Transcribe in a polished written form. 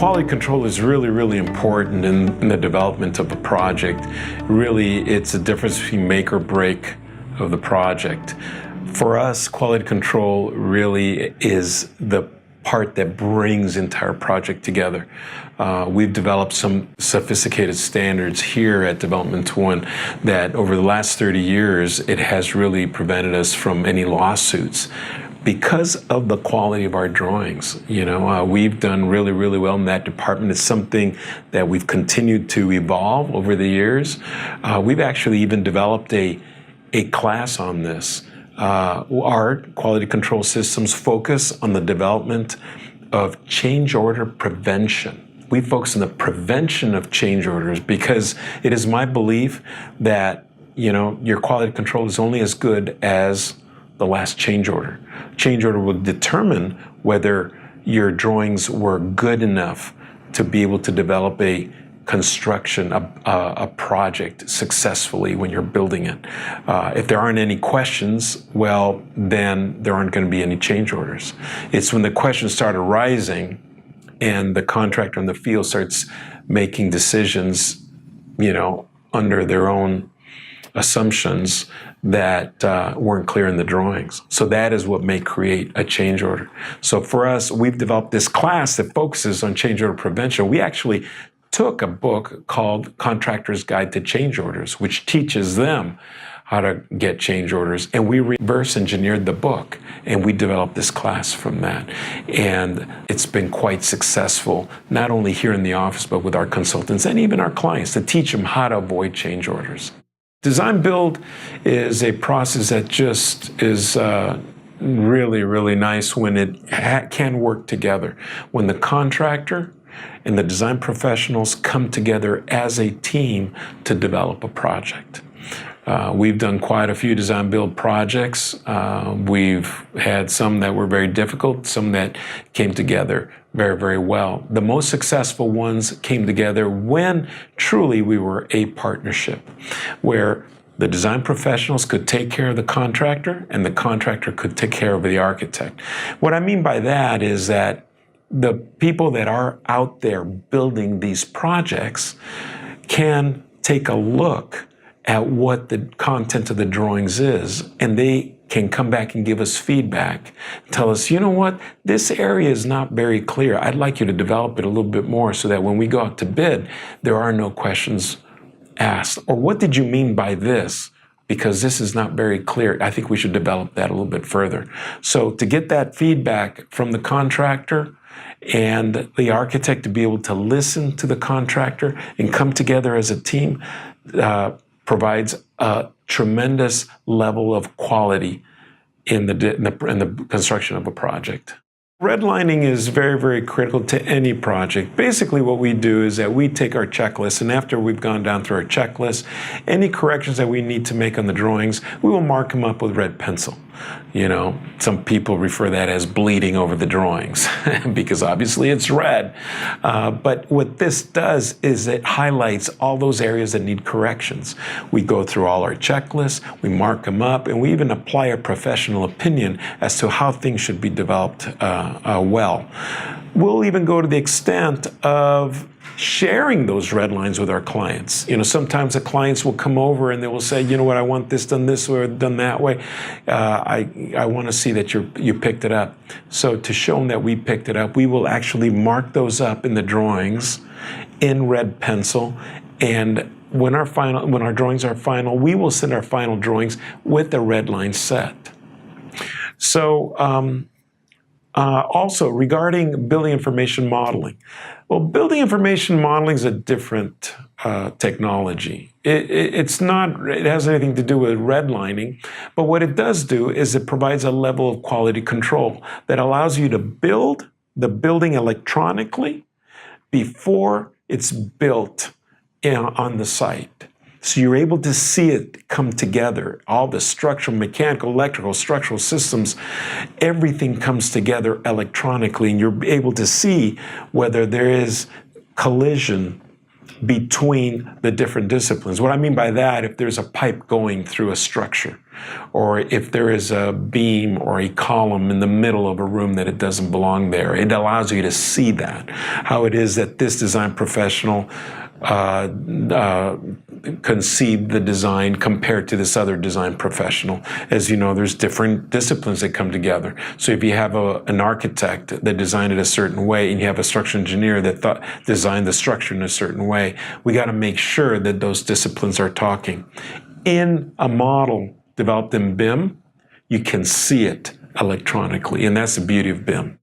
Quality control is really, really important in the development of a project. Really, it's a difference between make or break of the project. For us, quality control really is the part that brings the entire project together. We've developed some sophisticated standards here at Development One that over the last 30 years, it has really prevented us from any lawsuits because of the quality of our drawings. We've done really, really well in that department. It's something that we've continued to evolve over the years. We've actually even developed a class on this. Our quality control systems focus on the development of change order prevention. We focus on the prevention of change orders because it is my belief that your quality control is only as good as the last change order. Change order will determine whether your drawings were good enough to be able to develop a construction, a project successfully when you're building it. If there aren't any questions, well, then there aren't going to be any change orders. It's when the questions start arising and the contractor in the field starts making decisions, under their own assumptions that weren't clear in the drawings. So that is what may create a change order. So for us, we've developed this class that focuses on change order prevention. We actually took a book called Contractor's Guide to Change Orders, which teaches them how to get change orders. And we reverse engineered the book and we developed this class from that. And it's been quite successful, not only here in the office, but with our consultants and even our clients to teach them how to avoid change orders. Design build is a process that just is really, really nice when it can work together. When the contractor and the design professionals come together as a team to develop a project. We've done quite a few design build projects. We've had some that were very difficult, some that came together very, very well. The most successful ones came together when truly we were a partnership, where the design professionals could take care of the contractor and the contractor could take care of the architect. What I mean by that is that the people that are out there building these projects can take a look at what the content of the drawings is, and they can come back and give us feedback, tell us, this area is not very clear. I'd like you to develop it a little bit more so that when we go out to bid, there are no questions asked. Or what did you mean by this? Because this is not very clear. I think we should develop that a little bit further. So to get that feedback from the contractor and the architect to be able to listen to the contractor and come together as a team provides a tremendous level of quality in the construction of a project. Redlining is very, very critical to any project. Basically what we do is that we take our checklist, and after we've gone down through our checklist, any corrections that we need to make on the drawings, we will mark them up with red pencil. Some people refer that as bleeding over the drawings because obviously it's red. But what this does is it highlights all those areas that need corrections. We go through all our checklists, we mark them up, and we even apply a professional opinion as to how things should be developed well. We'll even go to the extent of sharing those red lines with our clients. Sometimes the clients will come over and they will say, I want this done this way or done that way. I want to see that you picked it up. So to show them that we picked it up, we will actually mark those up in the drawings in red pencil. And when our drawings are final, we will send our final drawings with the red line set. So, also, regarding building information modeling. Well, building information modeling is a different technology. It has anything to do with redlining, but what it does do is it provides a level of quality control that allows you to build the building electronically before it's built on the site. So you're able to see it come together. All the structural, mechanical, electrical, structural systems, everything comes together electronically, and you're able to see whether there is collision between the different disciplines. What I mean by that, if there's a pipe going through a structure, or if there is a beam or a column in the middle of a room that it doesn't belong there, it allows you to see that. How it is that this design professional conceived the design compared to this other design professional. As you know, there's different disciplines that come together. So if you have an architect that designed it a certain way, and you have a structural engineer that designed the structure in a certain way, we got to make sure that those disciplines are talking. In a model developed in BIM, you can see it electronically, and that's the beauty of BIM.